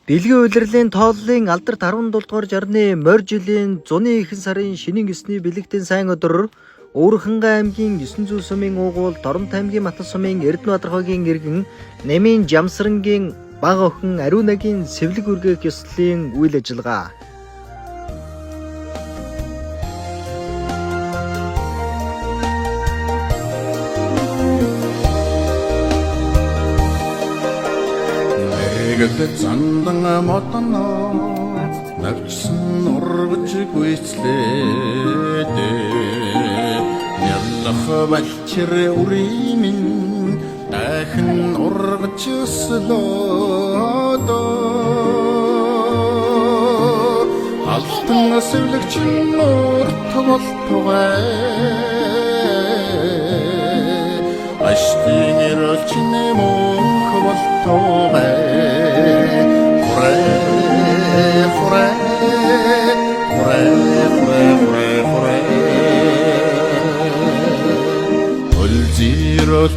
Бэлгийн улирлын тооллын алдарт 17 дугаар жарны морь жилийн зуны ихэнх сарын шинийн 9-ний бэлэгтэн сайн өдөр Өвөрхангай аймгийн 900 сумын уугуул Торонто аймгийн Матас сумын Эрдэнэбаатархойгийн иргэн Нэмийн Жамсрангийн бага охин Ариунагийн сэвлэг үргээх ёслолын үйл ажиллагаа. Гэтэл зандан мотоно навчсан ургаж гүйцлээд яллах балчир үрийн дахин ургаж өслөөд алтан сэвлэгч нурт болтугай аштын ирэлчнэ мөнх болтугай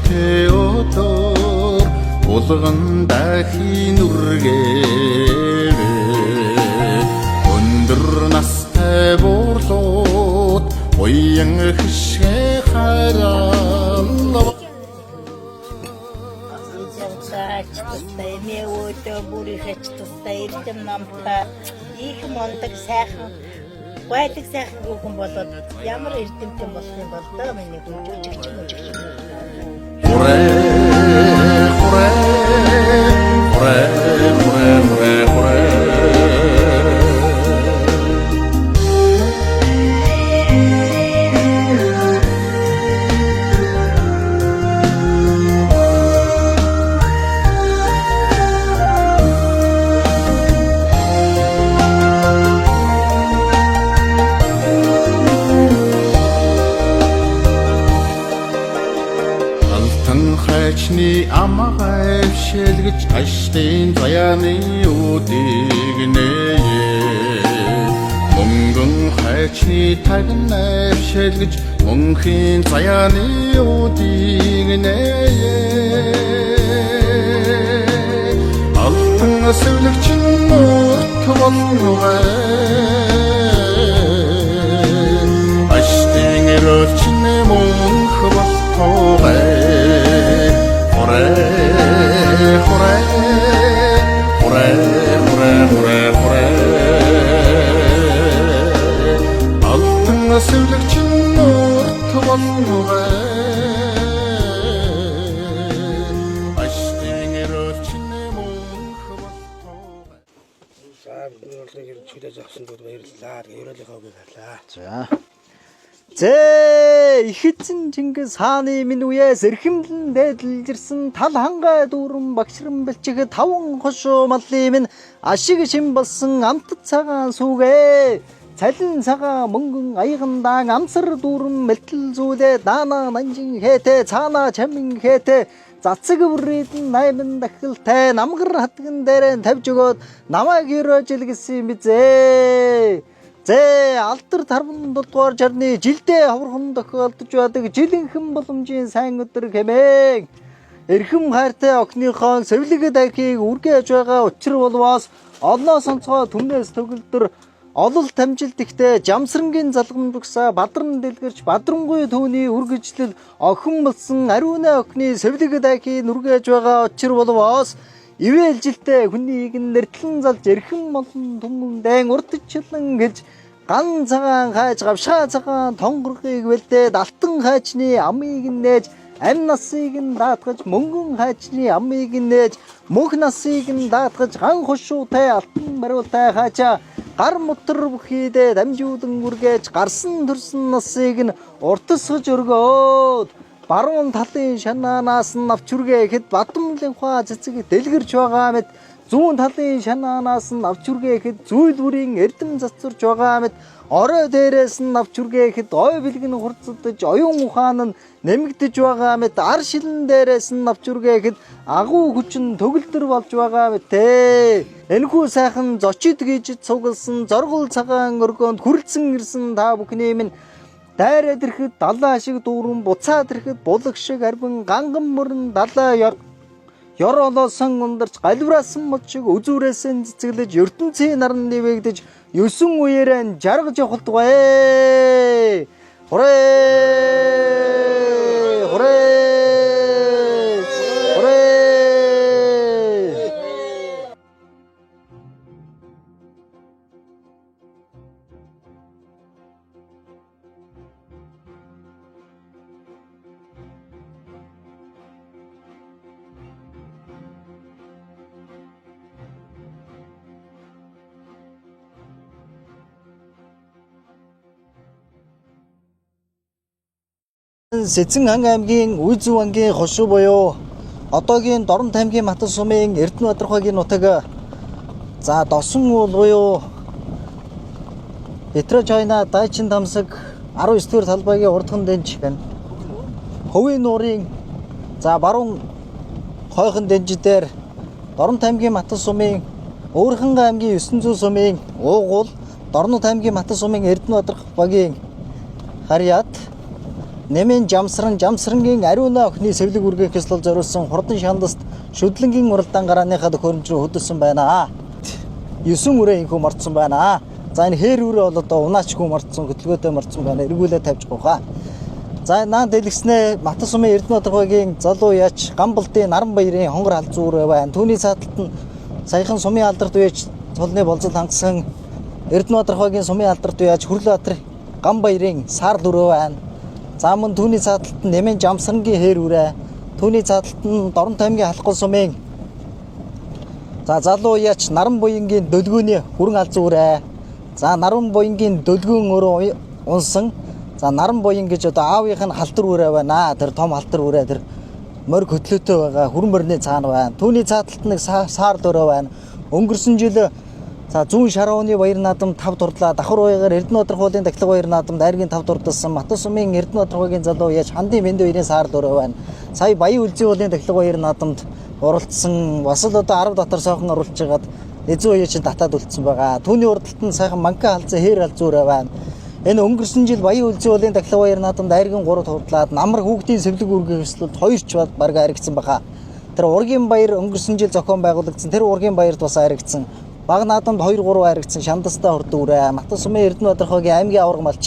Теодор улган дахин үргээр өндөр настай буурлууд уян хишгэ хараа Тустай өөдөө бүрий хэч тустай эрдэм намта их мондаг сайхан байдаг сайхан хүн болоод ямар эрдэмтэн болох юм бол доо миний хүчирч хайчны амгай шэлгэж аштын заяаны үдийг нээ мөнгөн хайчны тагнай шэлгэж мөнхийн заяаны үдийг нээ алтан сэвлэгч нурт болтугай аштын ирэлчнэ мөнх болтугай Сэвлэгч нурт болтугай аштын ирэлчнэ мөнх болтугай. За бирлэг чөлөөж авсан дүүд баярлалаа. Ерөөлийнхөө үг байлаа. За ихэзэн Чингис хааны минь үеэс эрхэмлэн дээдлжирсэн тал хангай дүүрэн багшран бэлчих таван хошуу маллын минь ашиг шим болсон амтд цагаан сүгэ цалин цагаа мөнгөн аягандаа амсар дүүрэн мэлтэл зүйлээ даана нанжин хэтэ цаана чамин хэтэ цацэг бүрийдэн 8 дахилтай намгар хатган дээрээ тавьж өгөөд намайг өрөөжл гэсэн юм бизээ. Алдарт 17 дугаар жарны жилдээ ховорхон тохиолдож байдаг жилийнхэн боломжийн сайн өдөр хэмээн эрхэм хайртай охиныхоо сэвлэг дахийг үргэж байгаа учир болвоос олноос онцгой түмнээс төгөлдөр ололт амжилт ихтэй Жамсрангийн залгамж бүгсаа бадран дэлгэрч бадрангуй түүний үргэжлэл охин болсон Ариуна охины сэвлэг дахийг үргэж байгаа учир болвоос ивэлжилтэй хүнийг нэртлэн залж эрхэм молон түмэндэн урдчлан гэж ган цагаан хайж гавшаа цагаан тонгорхыг вэлдээд алтан хайчны амыг нээж амь насыг нь даатгаж мөнгөн хайчны амыг нээж мөнх насыг нь даатгаж ган хошуутай алтан бариултай хайчаа гар мотор бүхийдээ дамжуулан үргээж гарсан төрсөн насыг нь уртасгаж өргөөд баруун талын шанаанаас нь авч үргээхэд Бадамлынхаа цэцэг дэлгэрч байгаа мэт зүүн талын шанаанаас нь авч үргээхэд зүйл бүрийн эрдэм цацурч байгаа мэт орой дээрээс нь авч үргээхэд ой бэлгэн хурцдаж оюун ухаан нь нэмэгдэж байгаа мэт ар шилэн дээрээс нь авч үргээхэд агуу хүчин төгөлдөр болж байгаа мэт энэхүү сайхан зочид гэж цугласан зоргол цагаан өргөөнд хүрлцэн ирсэн та бүхний минь дайраад ирэхэд далаа шиг дүүрэн буцаад ирэхэд булаг шиг арбин ганган мөрөн далаа ёр олоосон ундарч галбираасан мод шиг үзүүрээсэн цэцэглэж ертөнцийн наран нэвэгдэж 9 үеэрэн жаргаж явахдагвэ. Хүрээ! Хүрээ! Хүрээ! Сэцэн аймгийн Үйзүү ангийн хошуу буюу одоогийн Дорнот аймгийн Матас сумын Эрдэнэбаатархойгийн нутаг за Досон уул буюу Петрочайна Дайчин дамсаг 19-р талбайгийн урдхан дэнж байна. Хөвийн нуурын за баруун хойхон дэнж дээр Дорнот аймгийн Матас сумын Өөрхөн аймгийн 900 сумын уугуул Дорнот аймгийн Матас сумын Эрдэнэбаатархойгийн харьяат Нэмэн жамсрангийн ариуна охины сэвлэг үргээх ёслол зориулсан хурдан шандаст шүдлэнгийн уралдаан гарааныхаа төхөөрөмж рүү хөдөлсөн байна. 9 үрээ инхүү мордсон байна. За энэ хээр үрээ бол одоо унаачгүй мордсон, хөдөлгөөтэй мордсон байна. Эргүүлээ тавьж гооха. За наа дэлгэснээ Матас сумын Эрдэнэбаатархойгийн залуу яач Гамбалдын Наран баярын хонгор халзуу үрээ байна. Түүний цааталт нь саяхан сумын алдарт үеч цолны болцол хангасан Эрдэнэбаатархойгийн сумын алдарт үеч Хүрлбаатар Гам баярын саар дүрөө байна. За мөн түүний цааталт нь Нэмэн жамсрангийн хээр үрээ. Түүний цааталт нь Дорнот аймгийн Халхуй сумын за залуу яач Наран буянгийн дөлгөөний хүрэн алзуу үрээ. За Наран буянгийн дөлгөөн өөрөө унсан. За Наран буян гэж одоо аавынх нь халтар үрээ байна. Тэр том халтар үрээ тэр морь хөтлөөтэй байгаа хүрэн мөрний цаана байна. Түүний цааталт нэг саар дөрөө байна. Өнгөрсөн жил за зүүн шарууны баяр наадам 5 дурдлаа давхар уягаар Эрдэнэбаатархойгийн дахлаг баяр наадамд дайргийн 5 дурдсан Матас сумын Эрдэнэбаатархойгийн залуу яач Хандын Мэндэ хоёрын саар дөрөө байна. Сая Баян Үлзий уулын дахлаг баяр наадамд оролцсон бас л одоо 10 дотор сойхон оруулж хагаад эзэн уяа чинь татаад үлдсэн байгаа. Түүний урдталт нь сайхан манка халзаа хээр халзуураа байна. Энэ өнгөрсөн жил Баян Үлзий уулын дахлаг баяр наадамд дайргийн 3 дурдлаад намар хүүхдийн сэвлэг үргээх ёслолд 2 ч бараг харигдсан баха. Тэр ургийн баяр өнгөрсөн жил зохион байгуулагдсан. Тэр ургийн баярт бас харигдсан. Баг наадамд 2-3 харигдсан шандастаа хурдан үрээ. Матас сумын Эрдэнэбаатархойгийн аймгийн аварга малч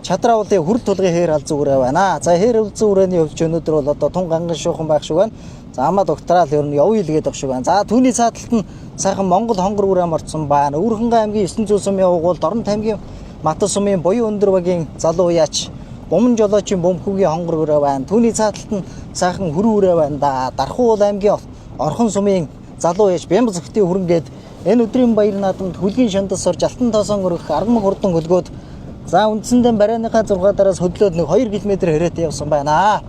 Чадраа уулын хүрл тулгын хээр халзуу үрээ байна. За хээр халзуу үрээний өвч өнөөдөр бол одоо тун ганган шуухан байх шиг байна. За амаа докторал ер нь явъя л гэдэг шиг байна. За түүний цааталт нь сайхан Монгол хонгор үрээ мордсон байна. Өөрхөн аймгийн 900 сумын уугуул Дорнот аймгийн Матас сумын Буян өндөр багийн залуу яач Буман жолоочийн бөмбөгийн хонгор үрээ байна. Түүний цааталт нь сайхан хүрэн үрээ байна да. Дархуул аймгийн Орхон сумын залуу яач Бямб зөвхтийн хүрэнгээд энэ өдрийн баяр наадамд хүлгийн шандас орж алтан тоосон өргөх аргамаг хурдан хөлгөөд за үндсэндээ барайныхаа 6 дараас хөдлөөд нэг 2 км хэрэтэ явсан байна.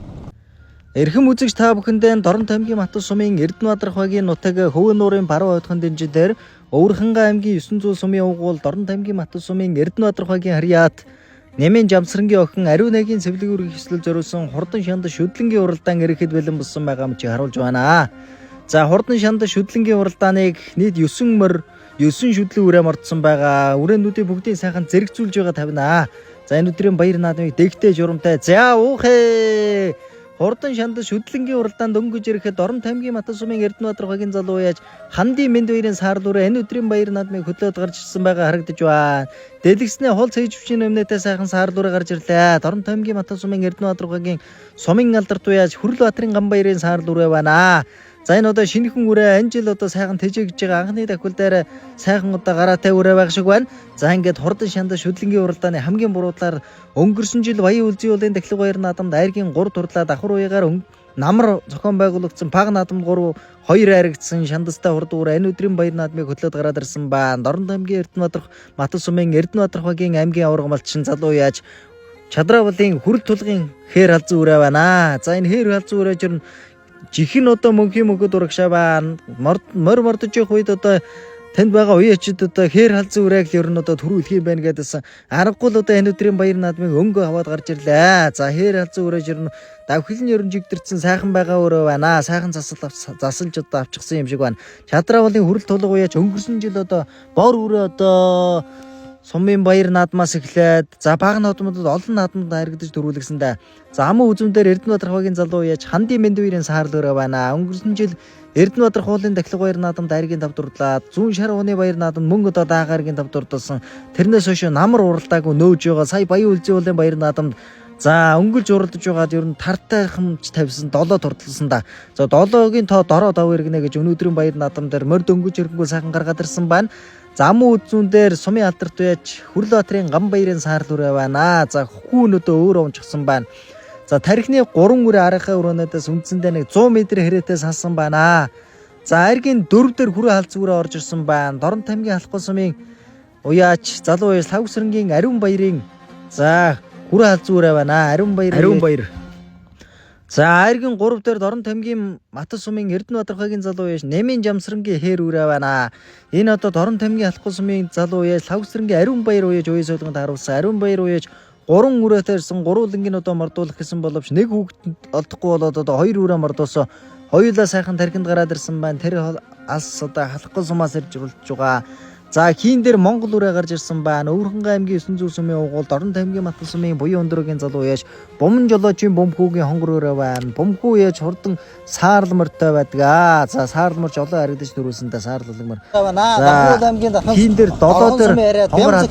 Эрхэм үзэгч та бүхэндээ Дорнот аймгийн Матас сумын Эрдэнэбаатархойгийн нутаг Хөвөн нуурын баруун ойдхон дэнжин дээр Өөрхөн аймгийн 900 сумын уугуул Дорнот аймгийн Матас сумын Эрдэнэбаатархойгийн харьяат Нэмэн жамсрангийн охин ариунагийн сэвлэг үргэх ёслол зориулсан хурдан шандас шүдлэнгийн уралдаан ирэхэд бэлэн болсон байгаа мэт харуулж байна. За хурдан шандас шүдлэнгийн уралдааныг нийт 9 шүдлэг үрээ мордсон байгаа. Үрээнүүдийн бүгдийг сайхан зэрэгцүүлж байгаа тавина. За энэ өдрийн баяр наадмыг дэгтэй журамтай. За уухээ. Хурдан шандас шүдлэнгийн уралдаанд дөнгөж ирэхэд Дорнот аймгийн Матас сумын Эрдэнэбаатархойгийн залуу яач Хандын Мэндэ хоёрын саар дүрээ энэ өдрийн баяр наадмыг хөтлөөд гарч ирсэн байгаа харагдаж байна. Дэлгэснээ хол цэжвчийн өмнөдөө сайхан саар дүрээ гарч ирлээ. Дорнот аймгийн Матас сумын Эрдэнэбаатархойгийн сумын алдарт уяач Хүрлбаатарын Гамбаярын саар дүрээ байна. За энэ одоо шинэхэн үрээ энэ жил одоо сайхан тэжээгж байгаа анхны давхил дээр сайхан одоо гараатай үрээ байх шиг байна. За ингээд хурдан шандас шүдлэнгийн уралдааны хамгийн буруудлаар өнгөрсөн жил Баян Үлзий уулын дахлаг баяр наадамд дайргийн 3 турлаа давхар уягаар намар зохион байгуулагдсан баг наадамд 2 харигдсан шандастай хурдан үрээ энэ өдрийн баяр наадмыг хөтлөөд гараад ирсэн байна. Дорнот аймгийн Эрдэнэбаатарх Матас сумын Эрдэнэбаатархойгийн аймгийн аварга малчин залуу яач Чадраа уулын хүрл тулгын хээр халзуу үрээ байна. За энэ хээр халзуу үрээ жирн жихэн одоо мөнхийн мөнгөд урагшаа байна. Мордож явах үед одоо танд байгаа уяачид одоо хээр халзуу үрэг л ер нь одоо төрүүлэх юм байна гэдээсэн. Аргагүй л одоо энэ өдрийн баяр наадмыг өнгө аваад гарч ирлээ. За хээр халзуу үрэж ер нь давхил нь ер нь жигдэрсэн сайхан байгаа өрөө байна. Сайхан засалж одоо авчихсан юм шиг байна. Чадраа уулын хүрэл тулга уяач өнгөрсөн жил одоо бор үрээ одоо Сумын баяр наадмаас эхлээд за бага нотмодод олон наадмад харагдаж төрүүлгсэндээ за амын үзмдэр Эрдэнэбаатар хаваагийн залуу яж Хандын Мэндвэрийн саарлуураа байна. Өнгөрсөн жил Эрдэнэбаатар хуулын дахилга баяр наадамд айргийн тав дурлаад зүүн шар ууны баяр наадамд мөн одоо даагаргийн тав дурдсан. Тэрнээс хойш намар уралдаагүй нөөж байгаа. Сая Баян Үлзий уулын баяр наадамд за өнгөлж уралдаж байгаад ер нь тартайхамж тавьсан 7 турталсан да. За 7-гийн тоо дороо дав иргэнэ гэж өнөөдрийн баяр наадам дээр морь дөнгөж ирэнгүү сайхан гаргаад ирсэн байна. За амын үзүүн дээр Сумын алдарт байж Хүрлбаатарын Гамбаярын саарлуураа байна. За хүүн өдөө өөрөө унчсан байна. За тархины 3 үрэ аргахаа өрөөнөөдөөс үндсэндээ нэг 100 м хэрэтээ салсан байна. За айргийн 4 дээр хүрээ халзгүүрээ орж ирсэн байна. Дорн тамгийн алхах сумын уяач залуу яс Лавсрынгийн Ариун баярын за хүрээ халзгүүрээ байна. Ариун баяр. За айргийн 3 дээр Дорн тамгийн Матас сумын Эрдэнэбаатар хаваагийн залуу яш Нэмийн Жамсрангийн хээр үрээ байна. Энэ одоо Дорн тамгийн алхах сумын залуу яш Лавсрынгийн Ариун баяр уяж уяа суулганд харуулсан. Ариун баяр уяж 3 үрээтэйсэн 3 лингийн одоо мордуулах гэсэн боловч нэг хүүхэд олдохгүй болоод одоо 2 үрээ мордуулсан. Хоёулаа сайхан тархинд гараад ирсэн байна. Тэр алс одоо халахгүй сумаас ирж уралж байгаа. За хийн дээр Монгол үрээ гарч ирсэн байна. Өвөрхөнгай аймгийн 900 сумын угуул Дорн тамгийн Матас сумын Буян өндрөгийн залуу яаш Бомон жолоочийн Бөмхүүгийн хонгор үрээ байна. Бөмхүү яаш хурдан саарламартай байдаг. За саарламар жолоо харагдаж төрүүлсэнтэй саарлалмар байна. Бөмхүү аймгийн хийн дээр 7 дээр хонгор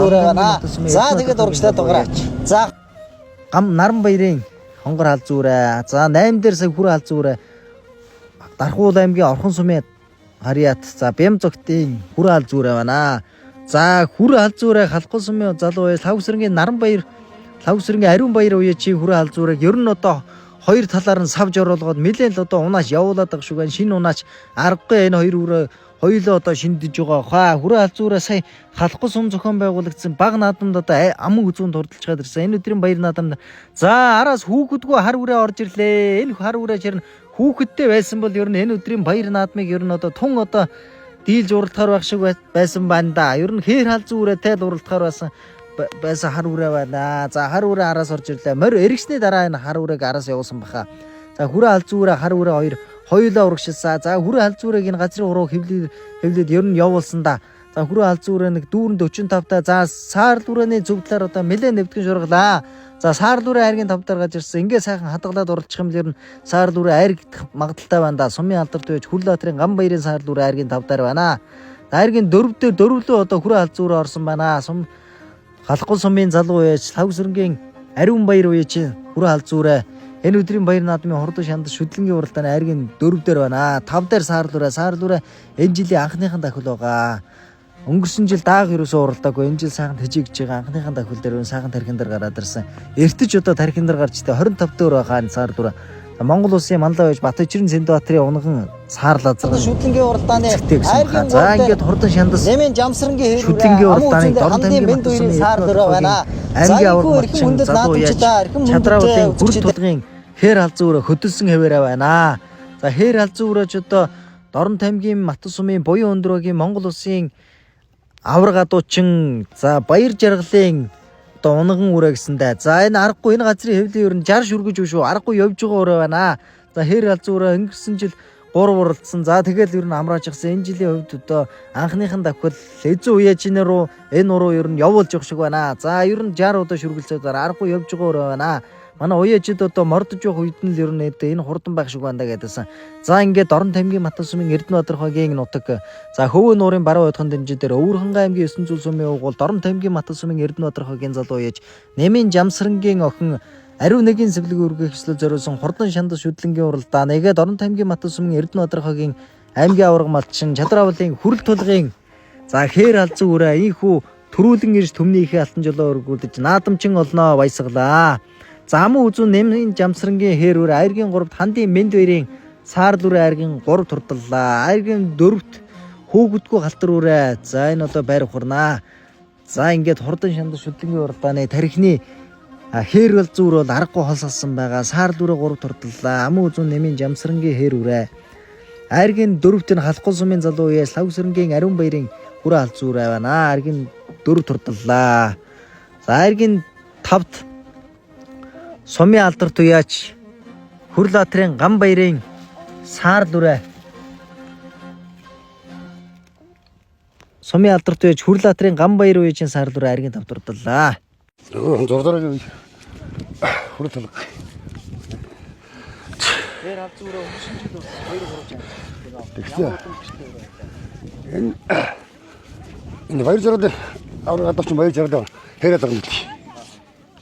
үрээ байна. За тэгээд урагшлаад дугаараач. За гам Наран баярын хонгор халз үрээ. За 8 дээр сая хүрээ халз үрээ. Дархуул аймгийн Орхон сумын Хариат за Бям зогтын хүрээ халз үрээ байна. За хүрээ халз үрээ халахгүй сумын залуу Лавсрынгийн Наран баяр Лавсрынгийн Ариун баяр уяа чи хүрээ халз үрээ ер нь одоо хоёр талаар нь савж оруулаад нэлээд л одоо унааш явуулаад байгаа шүү гэн шинэ унаач аргагүй энэ хоёр үрээ хоёулаа одоо шиндэж байгаа. Хаа хүрээ халз үрээ сая халахгүй сум зохион байгуулагдсан баг наадамд одоо аман үзүүн турдалж гад ирсэн. Энэ өдрийн баяр наадамд за араас хүүхэдгүй хар үрээ орж ирлээ. Энэ хар үрээ чирнэ хүүхэдтэй байсан бол ер нь энэ өдрийн баяр наадмыг ер нь одоо тун одоо дийлж уралдахаар байх шиг байсан байна да. Ер нь хээр халз үрээтэй л уралдахаар байсан хар үрээ байна. За хар үрээ араас орж ирлээ. Морь эргэсний дараа энэ хар үрээг араас явуулсан баха. За хүрээ халз үрээ хар үрээ хоёулаа урагшилсан. За хүрээ халз үрээг энэ газрын уруу хэвлээд ер нь явуулсан да. За хүрээ халз үрээ нэг дүүрэн 45 та. За саарл үрээний зөв талаар одоо нэлээд нэвтгэн шурглаа. За саарл үрээ айргийн 5 дээр гаж ирсэн. Ингээ сайхан хадгалаад уралчих юм л ер нь саарл үрээ айргдах магадaltaй байна да. Сумын алдарт байж Хүрлбаатарын Гамбаярын саарл үрээ айргийн 5 дээр байна. Айргийн 4 дээр дөрвөлөө одоо хүрээ халз үрээ орсон байна. Сум халахгүй сумын залуу яж Лавсрынгийн Ариун баяр уяа чи хүрээ халз үрээ. Энэ өдрийн баяр наадмын хурдан шандас шүдлэнгийн уралдааны айргийн 4 дээр байна. 5 дээр саарл үрээ энэ жилийн анхныхан дахил байгаа. Өнгөрсөн жил дааг ерөөсөө уралдаагүй. Энэ жил сайхан тэжигж байгаа. Анхныхан дахил дээр сайхан тархин дээр гараад ирсэн. Эртэж одоо тархин дээр гарч тэ 25 дээр байгаа саарл үрээ. Монгол улсын манлай байж Батбаажирын Сэндбаатарын унган саарлаа зэрэг шүдлэнгийн уралдааны айргийн за ингээд хурдан шандас Нэмийн Жамсрангийн шүдлэнгийн уралдааны Дорн тамгийн Мэндвэрийн саарлал өрөө байна. Аймгийн авраг малчин залуу яж Чадраавлын бүр тулгын хээр халз өрөө хөдөлсөн хэвээрээ байна. За хээр халз өрөөч одоо Дорн тамгийн Матас сумын Буян өндрөгийн Монгол улсын авраг адуучин за баяр жаргалын одоо унган үрээ гэсэндээ за энэ аргагүй энэ газрын хэвлэл ер нь 60 шүргэж шүү аргагүй явж байгаа өрөө байна. За хээр халз өрөө өнгөрсөн жил 3 уралдсан. За тэгэл ер нь амрааж гисэн энэ жилийн хувьд одоо анхныхан давхил эзэн уяажнэр руу энэ уруу ер нь явуулж явах шиг байна. За ер нь 60 удаа шүргэлцээд аргагүй явж байгаа өрөө байна. Манай уяажид одоо мордож явах үед нь л ер нь энэ хурдан байх шиг байна гэдээсэн. За ингээд Дорн тамгийн Матас сумын Эрдэнэбаатар хаваагийн нутаг. За Хөвөө нуурын баруун ойдхон дэмжин дээр Өвөрхөнгай аймгийн 900 сумын угуул Дорн тамгийн Матас сумын Эрдэнэбаатар хаваагийн залуу яж Нэмийн Жамсрангийн охин Ариун нэгийн сэвлэг үргэхслэл зориулсан хурдан шандас шүдлэнгийн уралдаа нэгээ Дорн тамгийн Матас сумын Эрдэнэбаатар хаваагийн аймгийн авраг малчин Чадраавлын хүрэл тулгын за хээр халз үрээ ийхүү төрүүлэн ирж төмнийхээ алтан жолоо өргүүлж наадамчин олноо баясгалаа. За амын үзүүн Нэмийн Жамсрангийн хээр үрээ айргийн 3-т Хандын Мэндвэрийн саарл үрээ айргийн 3 турдаллаа. Айргийн 4-т хөөгдгүү галтар үрээ. За энэ одоо байр ухарнаа. За ингээд хурдан шандас шүдлэнгийн уралдааны тархины хээр бол зүр бол аргагүй холсолсон байгаа. Саарл үрээ 3 турдаллаа. Амын үзүүн Нэмийн Жамсрангийн хээр үрээ. Айргийн 4-т нь халахгүй сумын залуу яас Лавсрынгийн Ариун баярын хүрээ халз үрээ байна. Айргийн 4 турдаллаа. За айргийн 5-т Сумын алдарт уяач Хүрлбаатарын Гамбаярын саарл үрээ. Сумын алдарт байж Хүрлаатрын Ганбаяр үеийн саардур айргийн давтурдалаа. Зурдаа хүрэл толго. Тэр аль зүрээ өмсөн жил бол 2-3 Тэгсэн. Энэ баяр жаргал авраг гадууч баяр жаргал хэрэг байгаа юм.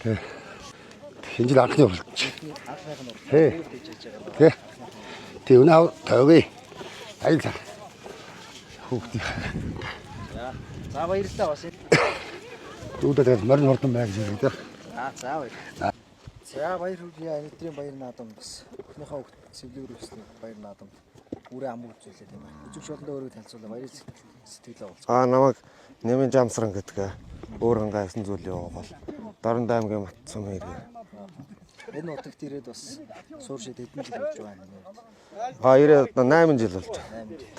Тэг. Энэ жил анхны уралч. Тэг. Тэг өнөө тавья. Айлаа. Хүүхдээ. За баярлалаа бас. Дүүдээ морин хурдан байг зэрэг. За баяр. За баяр хүргье. Өнөөдрийн баяр наадам бас. Өхнийхөө хөвгт цэвлэг үргэлжлэх баяр наадам. Үрээ ам үзүүлээд юм байна. Үзэгч болондоо өөрийгөө танилцуулаа. Баяр сэтгэлээ уулзгаа. Намайг Нэмэн Жамсран гэдэг өөр хангайсан зүйлийн гол. Дорнод аймгийн Матсум хэрэг. Энэ утагт ирээд бас сууршид хэдэн жил болж байгаа юм. Ирээд 8 жил болж байна. 8 жил.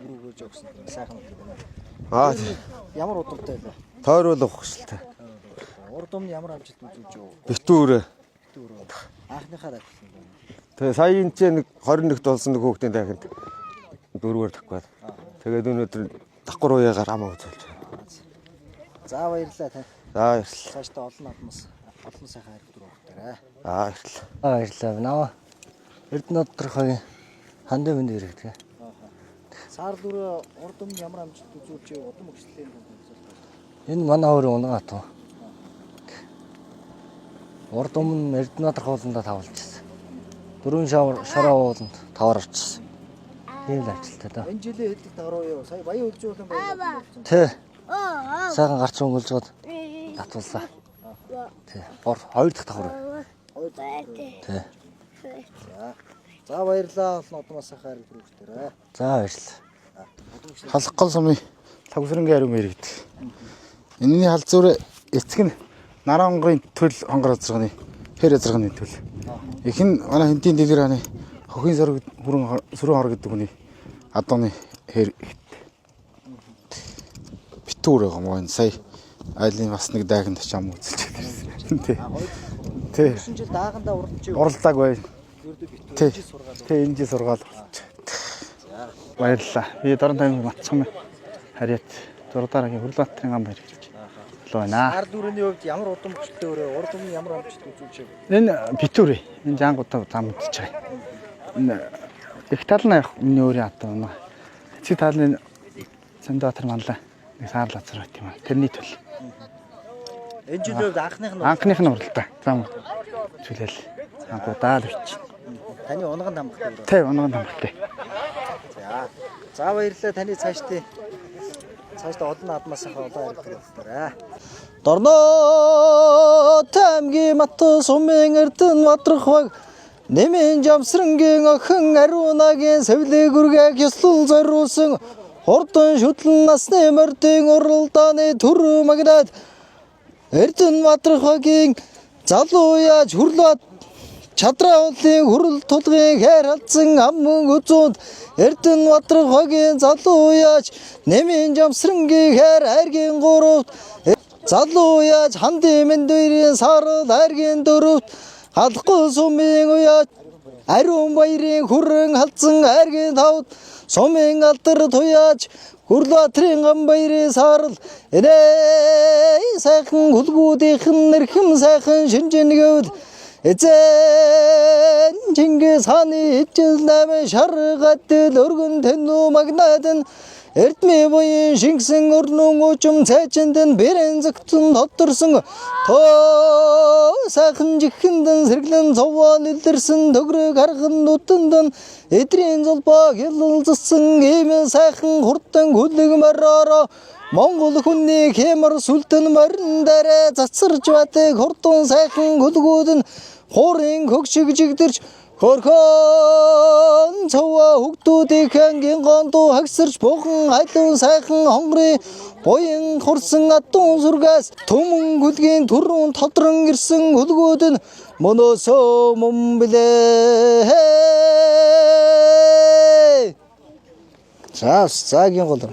Үрүүгөөж өгсөн. Сайхан Аа ямар удамтай вэ? тойрол ухшилтай. Урд өмнө ямар амжилт үзүүлж юу? Битүүрээ. Анхныхаа дахилсан байна. Тэгээ сая энэ ч нэг 21-т болсон нэг хүүхдийн дахинд дөрвөр таггаад. Тэгээд өнөөдөр давхар уяагаар амаа үзүүлж байна. За баярлалаа тань. За баярлалаа. Цаашдаа олон наадмаас олон сайхан хайр дүр өгдөрэй. Баярлалаа. Баярлалаа. Наа Эрдэнэ тодорхой хандын мэнд ирэх. Саар дүр урд өмнө ямар амжилт үзүүлж удам өгчлөлийн тань. Энэ манай өөрийн унгаат. Урд өмнө Эрдэнэ тодорхойлондоо тавлжсэн. 4 шараа ууланд тавар орчихсон. Тийм л ажилтаа да. Энэ жилийн хэдэлт авруу юу? Сая баян үлжүүлэн байна. Тий. Сайхан гарч өнгөлж гоод татваллаа. Тий. Бор 2 дахь давхар. Тий. За баярлалаа. Олон удмаас сайхан хайр хүргэжтэй. За баярлалаа. Халахгүй сумын лагсрынгийн ариун мэрэгд. Энэний халзуур эцэг нь наран онгорын төл хонгор азарганы хэр азарганы төл. Их нь манай хинтийн дэлгэр хааны хохин сөрөг сүрэн хор гэдэг хүний адууны хэр битүүр байгаа мөн сая айлын бас нэг дайганд очиам үзэлж байсан. Тий. 9 жил даагандаа уралдаж Уралдааг бай. Тий. сургаал. Тий энэ жил сургаал. Баярлалаа. Би Дорнод аймгийн Матсум харьяат 6 дараагийн Хүрлаатрын Ганбаяр гэж байна. Саар дүрний хувьд ямар удам өгчлөө өөрөө урд өмнө ямар амжилт үзүүлж байв? Энэ битүүр. Энэ жангуудаа зам мэдчих байгаа. Энэ их тал нь яг миний өөрийн атаа байна. Эцэг тал нь Сандбаатар манлаа. Нэг саар лазар байт юм аа. Тэрний төл. Энэ жилийн хувьд Анхных нь уралдаа. Зам зүйлэл. Ангуудаа л бич. таны унган хамгаалтай өөрөө. Тэ унган хамгаалтай. За баярлалаа таны цаашдаа олон наадмаас сайхан олон хайр хүргэжтэй. Дорнод аймгийн Матсумын Эрдэнэ Бадрах Нэмэн Жамсрангийн охин Ариунагийн сэвлэг үргэг ёслол зориулсан хурдан шүтлэн насны мордын уралдааны төр магнад Эрдэнэ Бадрахгийн залуу яаж хүрлээд Чадраа уулын хүрэл тулгын хайр халдсан аммын үзүүнд Эрдэнэ Бадрахгийн залуу яаж Нэмэн Жамсрангийн хайр айргийн 3-т залуу яаж хандын мэндэрийн сарал айргийн 4-т халахгүй сумын уяаж ариун баярын хүрэн халдсан айргийн 5-т сумын алдар туяаж Хүрлаатрын Ганбаярын сарал энэ сайхан хүлгүүдийнхэн нэрхэм сайхан шинжэнгүүд эзэн Чингис хааны ижил 8 шаргадл өргөн тэнүү магнадын Эрдмийн буян шингсэн өрнөн уучим цайчиндэн бэрэн зөгтөн тодорсон тоо сайхан жихэндэн сэргэлэн цовон илэрсэн төгрөг хархан нутандан эдрийн зулбаа хялалзсан ийм сайхан хурдан хүлэг мараараа Монгол хүний хэмар сүлтэн морин дээрээ цацарч бадаг хурдан сайхан хүлгүүд нь хуурын хөгшиг жигдэрч хөрхөн цаваа хөгдүүдийн хангийн гондуу хагсарч бухан хайлуун сайхан хонгорын буян хурсан адуун сүргээс төмөн хүлгийн түрүүн тодрон ирсэн хүлгүүд нь мөнөөсөө мөн блэ. За цагийн гол.